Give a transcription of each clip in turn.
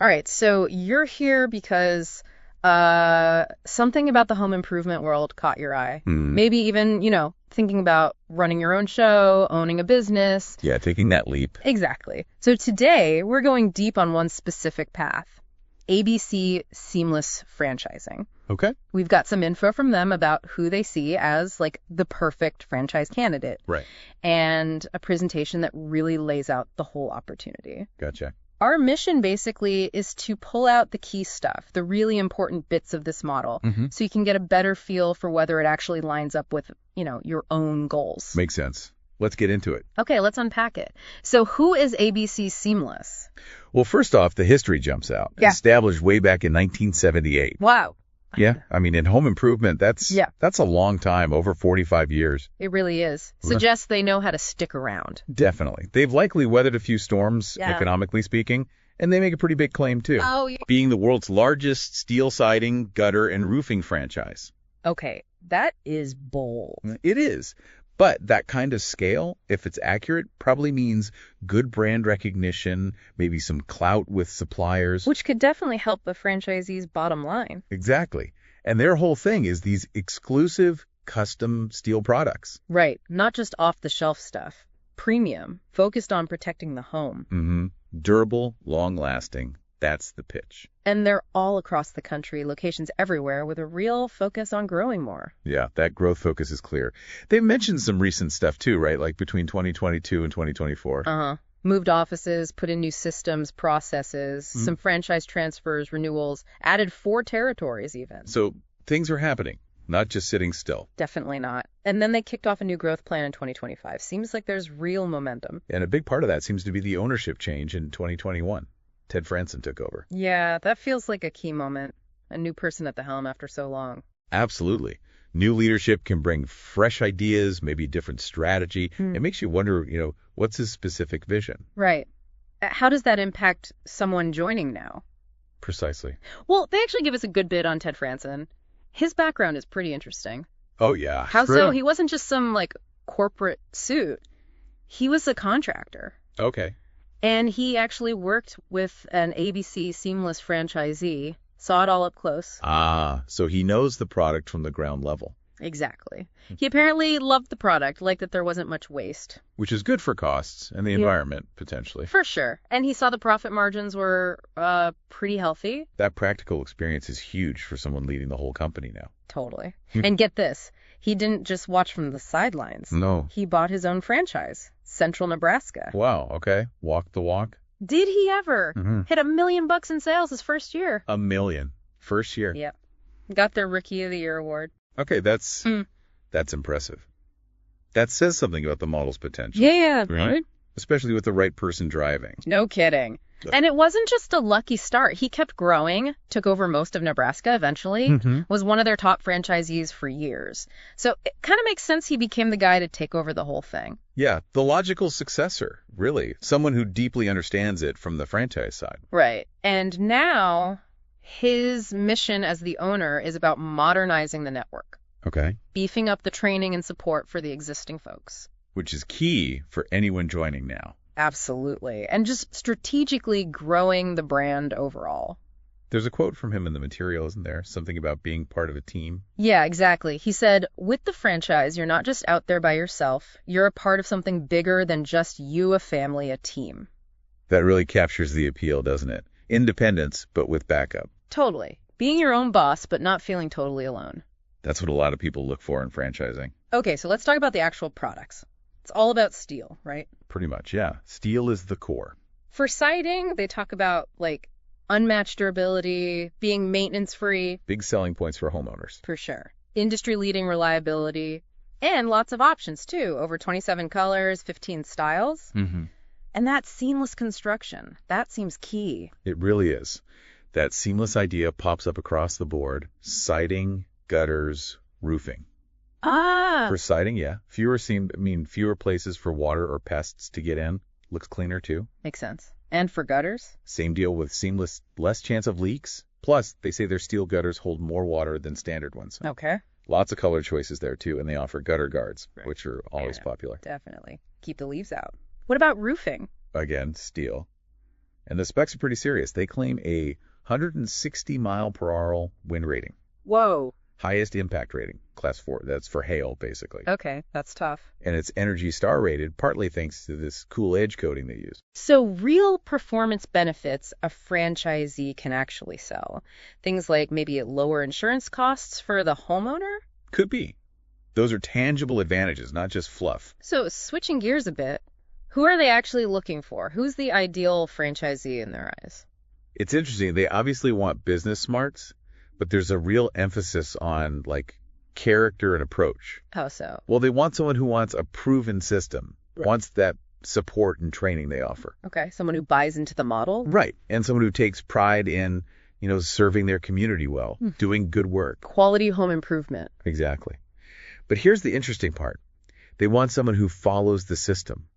All right, so you're here because something about the home improvement world caught your eye. Maybe even, thinking about running your own show, owning a business. Yeah, taking that leap. Exactly. So today we're going deep on one specific path, ABC Seamless Franchising. Okay. We've got some info from them about who they see as like the perfect franchise candidate. Right. And a presentation that really lays out the whole opportunity. Gotcha. Our mission basically is to pull out the key stuff, the really important bits of this model, so you can get a better feel for whether it actually lines up with, your own goals. Makes sense. Let's get into it. Okay, let's unpack it. So who is ABC Seamless? Well, first off, the history jumps out. Yeah. Established way back in 1978. Wow. Yeah. I mean, in home improvement, that's a long time, over 45 years. It really is. Suggests they know how to stick around. Definitely. They've likely weathered a few storms, economically speaking, and they make a pretty big claim, too. Oh, yeah. Being the world's largest steel siding, gutter, and roofing franchise. Okay, that is bold. It is. But that kind of scale, if it's accurate, probably means good brand recognition, maybe some clout with suppliers. Which could definitely help the franchisee's bottom line. Exactly. And their whole thing is these exclusive custom steel products. Right. Not just off-the-shelf stuff. Premium, focused on protecting the home. Durable, long-lasting. That's the pitch. And they're all across the country, locations everywhere, with a real focus on growing more. Yeah, that growth focus is clear. They've mentioned some recent stuff too, right? Like between 2022 and 2024. Moved offices, put in new systems, processes, some franchise transfers, renewals, added 4 territories even. So things are happening, not just sitting still. Definitely not. And then they kicked off a new growth plan in 2025. Seems like there's real momentum. And a big part of that seems to be the ownership change in 2021. Ted Franson took over. Yeah, that feels like a key moment. A new person at the helm after so long. Absolutely. New leadership can bring fresh ideas, maybe different strategy. It makes you wonder, what's his specific vision? Right. How does that impact someone joining now? Precisely. Well, they actually give us a good bit on Ted Franson. His background is pretty interesting. Oh, yeah. How so? He wasn't just some, corporate suit. He was a contractor. Okay. And he actually worked with an ABC Seamless franchisee, saw it all up close. So he knows the product from the ground level. Exactly. He apparently loved the product, liked that there wasn't much waste. Which is good for costs and the environment, potentially. For sure. And he saw the profit margins were pretty healthy. That practical experience is huge for someone leading the whole company now. Totally. And get this, he didn't just watch from the sidelines. No. He bought his own franchise, Central Nebraska. Wow, okay. Walk the walk. Did he ever? Hit $1 million in sales his first year. $1 million. First year. Yep. Got their Rookie of the Year award. Okay, that's impressive. That says something about the model's potential. Yeah. Right? Especially with the right person driving. No kidding. And it wasn't just a lucky start. He kept growing, took over most of Nebraska eventually, was one of their top franchisees for years. So it kind of makes sense he became the guy to take over the whole thing. Yeah, the logical successor, really. Someone who deeply understands it from the franchise side. Right. And now his mission as the owner is about modernizing the network. Okay. Beefing up the training and support for the existing folks. Which is key for anyone joining now. Absolutely. And just strategically growing the brand overall. There's a quote from him in the material, isn't there? Something about being part of a team. Yeah, exactly. He said, with the franchise, you're not just out there by yourself. You're a part of something bigger than just you, a family, a team. That really captures the appeal, doesn't it? Independence, but with backup. Totally. Being your own boss, but not feeling totally alone. That's what a lot of people look for in franchising. Okay, so let's talk about the actual products. It's all about steel, right? Pretty much, yeah. Steel is the core. For siding, they talk about, unmatched durability, being maintenance-free. Big selling points for homeowners. For sure. Industry-leading reliability. And lots of options, too. Over 27 colors, 15 styles. And that seamless construction. That seems key. It really is. That seamless idea pops up across the board. Siding, gutters, roofing. For siding, yeah. Fewer places for water or pests to get in. Looks cleaner, too. Makes sense. And for gutters? Same deal with seamless, less chance of leaks. Plus, they say their steel gutters hold more water than standard ones. Okay. Lots of color choices there, too, and they offer gutter guards, which are always popular. Definitely. Keep the leaves out. What about roofing? Again, steel. And the specs are pretty serious. They claim a 160 mile per hour wind rating. Whoa. Highest impact rating, class 4. That's for hail, basically. Okay, that's tough. And it's Energy Star rated, partly thanks to this cool edge coating they use. So real performance benefits a franchisee can actually sell. Things like maybe lower insurance costs for the homeowner? Could be. Those are tangible advantages, not just fluff. So switching gears a bit, who are they actually looking for? Who's the ideal franchisee in their eyes? It's interesting. They obviously want business smarts, but there's a real emphasis on, character and approach. How so? Well, they want someone who wants a proven system, wants that support and training they offer. Okay, someone who buys into the model? Right, and someone who takes pride in, serving their community well, doing good work. Quality home improvement. Exactly. But here's the interesting part. They want someone who follows the system.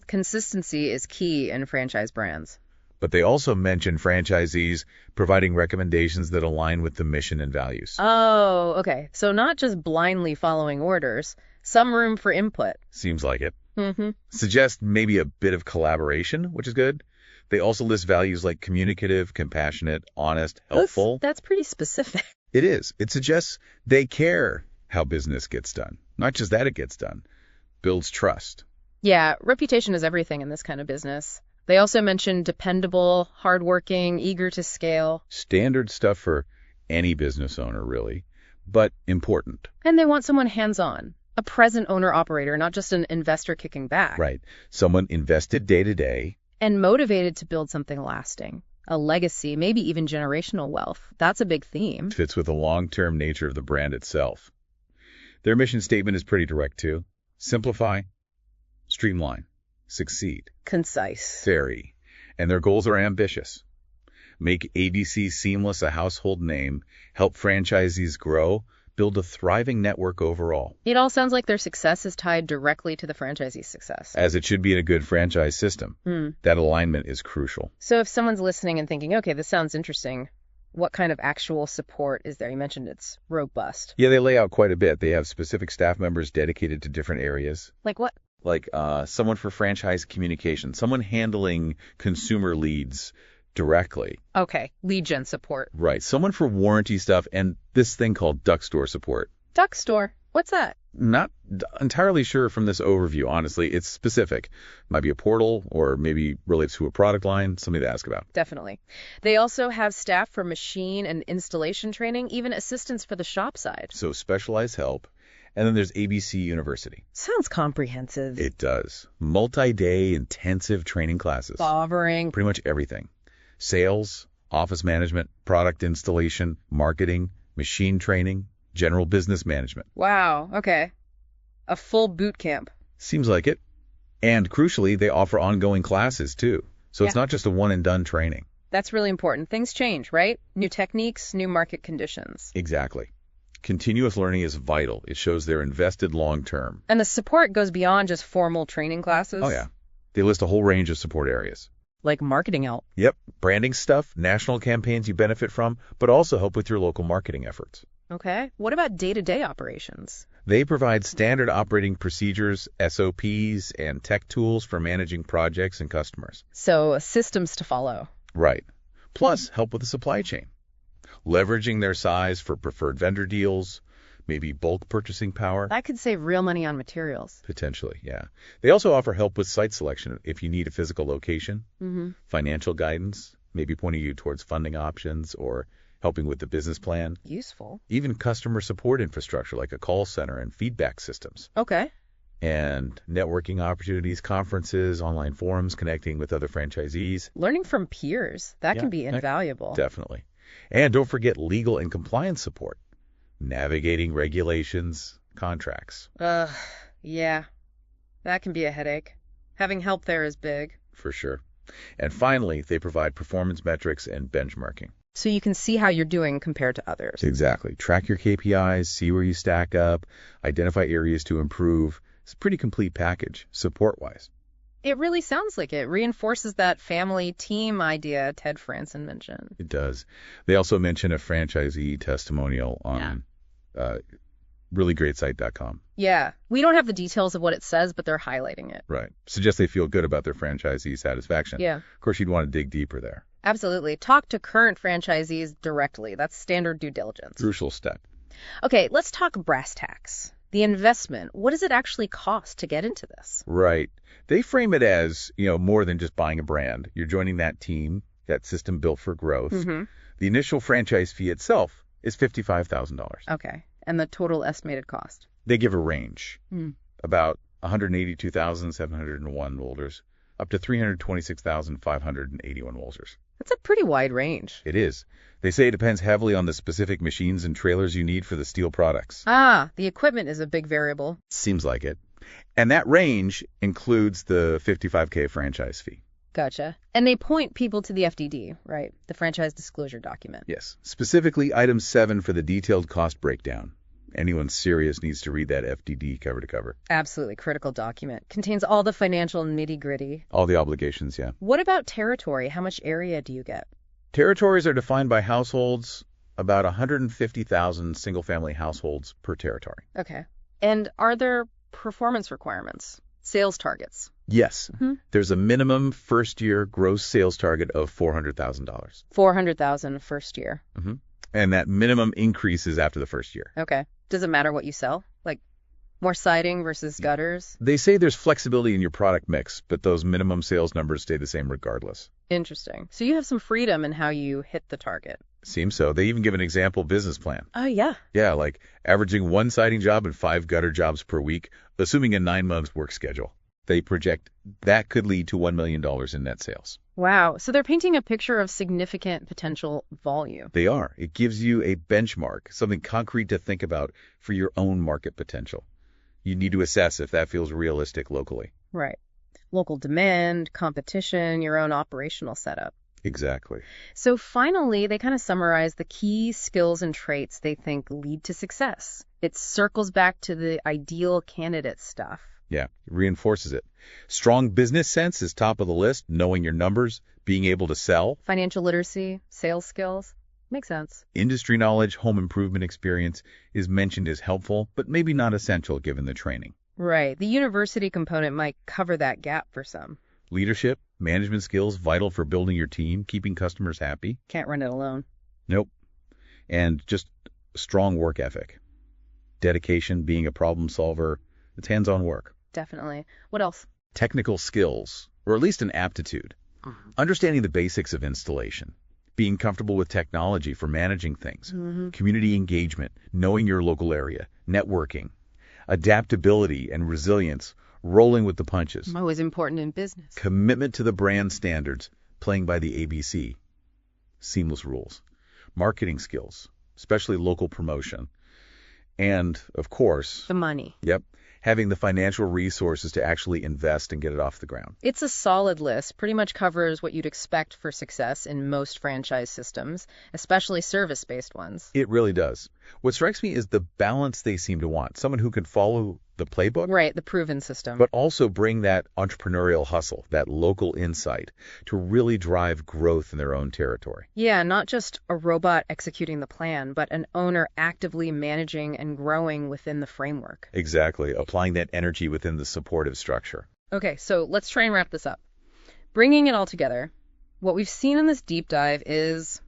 Consistency is key in franchise brands. But they also mention franchisees providing recommendations that align with the mission and values. Oh, okay. So not just blindly following orders, some room for input. Seems like it. Suggest maybe a bit of collaboration, which is good. They also list values like communicative, compassionate, honest, helpful. That's pretty specific. It is. It suggests they care how business gets done. Not just that it gets done. Builds trust. Yeah, reputation is everything in this kind of business. They also mention dependable, hardworking, eager to scale. Standard stuff for any business owner, really, but important. And they want someone hands-on, a present owner-operator, not just an investor kicking back. Right. Someone invested day to day. And motivated to build something lasting, a legacy, maybe even generational wealth. That's a big theme. Fits with the long-term nature of the brand itself. Their mission statement is pretty direct, too. Simplify, streamline, succeed. Concise. Very. And their goals are ambitious. Make ABC Seamless a household name, help franchisees grow, build a thriving network overall. It all sounds like their success is tied directly to the franchisee's success. As it should be in a good franchise system. That alignment is crucial. So if someone's listening and thinking, okay, this sounds interesting, what kind of actual support is there? You mentioned it's robust. Yeah, they lay out quite a bit. They have specific staff members dedicated to different areas. Like what? Like someone for franchise communication, someone handling consumer leads directly. Okay, lead gen support. Right, someone for warranty stuff and this thing called Duck Store support. Duck Store? What's that? Not entirely sure from this overview, honestly. It's specific. Might be a portal or maybe relates to a product line, something to ask about. Definitely. They also have staff for machine and installation training, even assistance for the shop side. So specialized help. And then there's ABC University. Sounds comprehensive. It does. Multi-day intensive training classes. Bothering. Pretty much everything. Sales, office management, product installation, marketing, machine training, general business management. Wow, okay. A full boot camp. Seems like it. And crucially, they offer ongoing classes too. So it's not just a one-and-done training. That's really important. Things change, right? New techniques, new market conditions. Exactly. Continuous learning is vital. It shows they're invested long-term. And the support goes beyond just formal training classes? Oh, yeah. They list a whole range of support areas. Like marketing help. Yep. Branding stuff, national campaigns you benefit from, but also help with your local marketing efforts. Okay. What about day-to-day operations? They provide standard operating procedures, SOPs, and tech tools for managing projects and customers. So systems to follow. Right. Plus, help with the supply chain. Leveraging their size for preferred vendor deals, maybe bulk purchasing power. That could save real money on materials. Potentially, yeah. They also offer help with site selection if you need a physical location, financial guidance, maybe pointing you towards funding options or helping with the business plan. Useful. Even customer support infrastructure like a call center and feedback systems. Okay. And networking opportunities, conferences, online forums, connecting with other franchisees. Learning from peers. That can be invaluable. Definitely. And don't forget legal and compliance support. Navigating regulations, contracts. Yeah. That can be a headache. Having help there is big. For sure. And finally, they provide performance metrics and benchmarking. So you can see how you're doing compared to others. Exactly. Track your KPIs, see where you stack up, identify areas to improve. It's a pretty complete package, support-wise. It really sounds like it. Reinforces that family team idea Ted Franson mentioned. It does. They also mention a franchisee testimonial on ReallyGreatSite.com. Yeah. We don't have the details of what it says, but they're highlighting it. Right. Suggests they feel good about their franchisee satisfaction. Yeah. Of course, you'd want to dig deeper there. Absolutely. Talk to current franchisees directly. That's standard due diligence. Crucial step. Okay, let's talk brass tacks. The investment. What does it actually cost to get into this? Right. They frame it as, more than just buying a brand. You're joining that team, that system built for growth. Mm-hmm. The initial franchise fee itself is $55,000. Okay. And the total estimated cost? They give a range. About 182,701 Wolders up to 326,581 Wolders. That's a pretty wide range. It is. They say it depends heavily on the specific machines and trailers you need for the steel products. Ah, the equipment is a big variable. Seems like it. And that range includes the $55K franchise fee. Gotcha. And they point people to the FDD, right? The franchise disclosure document. Yes. Specifically, item 7 for the detailed cost breakdown. Anyone serious needs to read that FDD cover to cover. Absolutely. Critical document. Contains all the financial nitty-gritty. All the obligations, yeah. What about territory? How much area do you get? Territories are defined by households, about 150,000 single-family households per territory. Okay. And are there performance requirements? Sales targets? Yes. Mm-hmm. There's a minimum first-year gross sales target of $400,000. $400,000 first year. Mm-hmm. And that minimum increases after the first year. Okay. Does it matter what you sell? Like more siding versus gutters? They say there's flexibility in your product mix, but those minimum sales numbers stay the same regardless. Interesting. So you have some freedom in how you hit the target. Seems so. They even give an example business plan. Oh, yeah. Yeah, like averaging 1 siding job and 5 gutter jobs per week, assuming a 9-month work schedule. They project that could lead to $1 million in net sales. Wow. So they're painting a picture of significant potential volume. They are. It gives you a benchmark, something concrete to think about for your own market potential. You need to assess if that feels realistic locally. Right. Local demand, competition, your own operational setup. Exactly. So finally, they kind of summarize the key skills and traits they think lead to success. It circles back to the ideal candidate stuff. Yeah, it reinforces it. Strong business sense is top of the list, knowing your numbers, being able to sell. Financial literacy, sales skills. Makes sense. Industry knowledge, home improvement experience is mentioned as helpful, but maybe not essential given the training. Right. The university component might cover that gap for some. Leadership, management skills, vital for building your team, keeping customers happy. Can't run it alone. Nope. And just strong work ethic. Dedication, being a problem solver. It's hands-on work. Definitely. What else? Technical skills, or at least an aptitude. Understanding the basics of installation. Being comfortable with technology for managing things. Community engagement, knowing your local area, networking. Adaptability and resilience, rolling with the punches. Always important in business. Commitment to the brand standards, playing by the ABC. Seamless rules. Marketing skills, especially local promotion. And, of course... the money. Yep. Having the financial resources to actually invest and get it off the ground. It's a solid list. Pretty much covers what you'd expect for success in most franchise systems, especially service-based ones. It really does. What strikes me is the balance they seem to want. Someone who can follow the playbook. Right, the proven system. But also bring that entrepreneurial hustle, that local insight, to really drive growth in their own territory. Yeah, not just a robot executing the plan, but an owner actively managing and growing within the framework. Exactly, applying that energy within the supportive structure. Okay, so let's try and wrap this up. Bringing it all together, what we've seen in this deep dive is,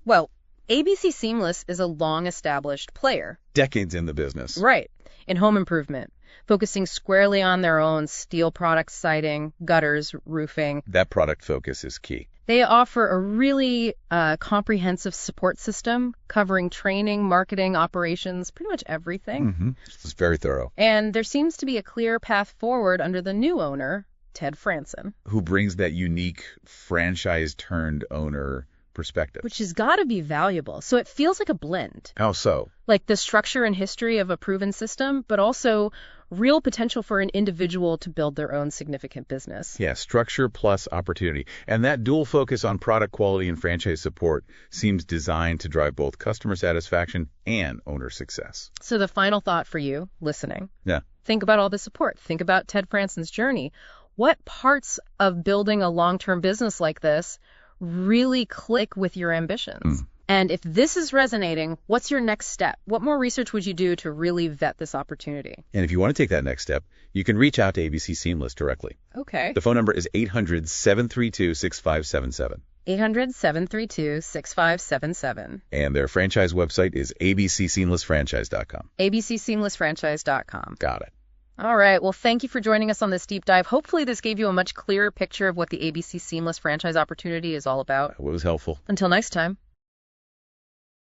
well, ABC Seamless is a long-established player. Decades in the business. Right. In home improvement, focusing squarely on their own steel products, siding, gutters, roofing. That product focus is key. They offer a really comprehensive support system covering training, marketing, operations, pretty much everything. It's very thorough. And there seems to be a clear path forward under the new owner, Ted Franson. Who brings that unique franchise-turned-owner perspective. Which has got to be valuable. So it feels like a blend. How so? Like the structure and history of a proven system, but also real potential for an individual to build their own significant business. Yeah, structure plus opportunity. And that dual focus on product quality and franchise support seems designed to drive both customer satisfaction and owner success. So the final thought for you, listening. Yeah. Think about all the support. Think about Ted Franson's journey. What parts of building a long-term business like this really click with your ambitions? And if this is resonating, what's your next step? What more research would you do to really vet this opportunity? And if you want to take that next step, you can reach out to ABC Seamless directly. Okay. The phone number is 800-732-6577. 800-732-6577. And their franchise website is abcseamlessfranchise.com. abcseamlessfranchise.com. Got it. All right. Well, thank you for joining us on this deep dive. Hopefully this gave you a much clearer picture of what the ABC Seamless franchise opportunity is all about. It was helpful. Until next time.